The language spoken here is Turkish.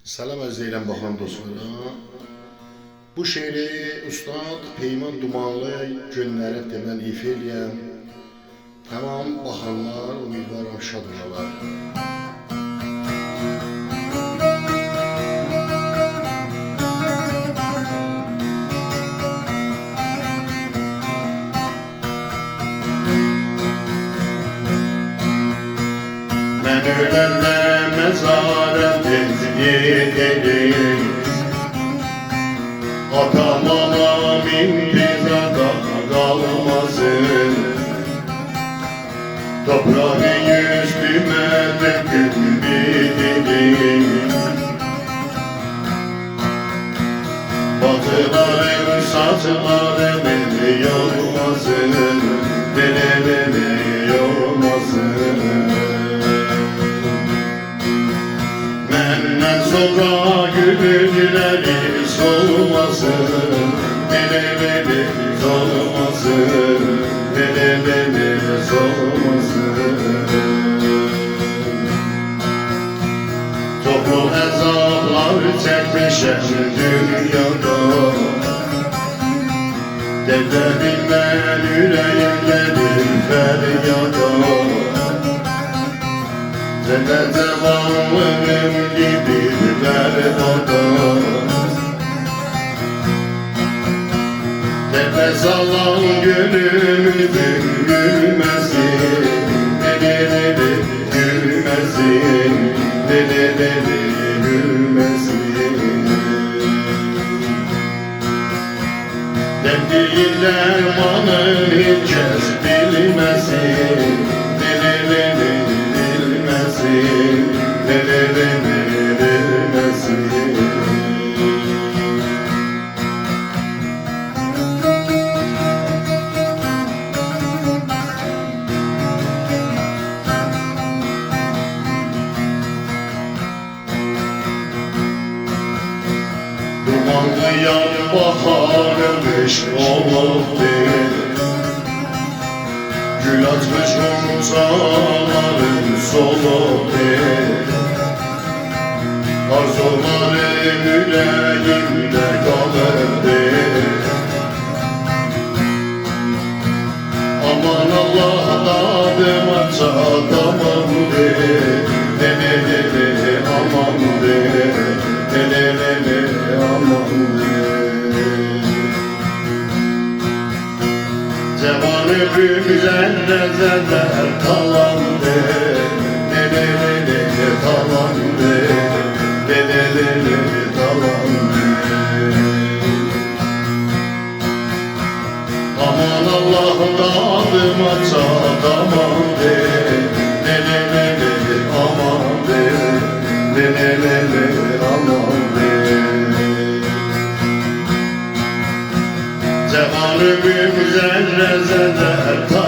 Salam əziz eyləm baxan dostlara. Bu şeiri Ustad Peyman Dumanlı günlərə demən ifa eləyəm. Tamam baxanlar ümidvaram şad olalar. Mən öləndə məzarət edelim, atam anam intizarda qalmasın. Toprağı üstümə dökün bidilim, bacılarım saçlarım yolmasın, beni yolmasın. Məndən sonra gülünləri solmasın, beni solmasın, beni solmasın. Çoxlu əzablar çəkmişəm dünyada, Dedə bilmən ürəyim gedir fəryada. Dedə cavanlığım gidir bərbada, Nefes alan gönlümüzün gülmesin, Deli gülmesin, deli gülmesin. Demdiğinde manın hiç kes bilmesin, Deli bilmesin, deli bilmesin. Dumanlayan baharmış olubdu, Gül açmış umsaların solubdu. Arzularım yüreğimde kalırdı, Aman Allah adıma çatamamdı, Deli amandı, Deli amandı. Cevan öpümüzen rezeler talandı, Deli talandı, Deli talandı. Aman Allah'ın adıma çatamadı, Deli amandı, Deli amandı. Cevan öpümüzen rezeler talandı,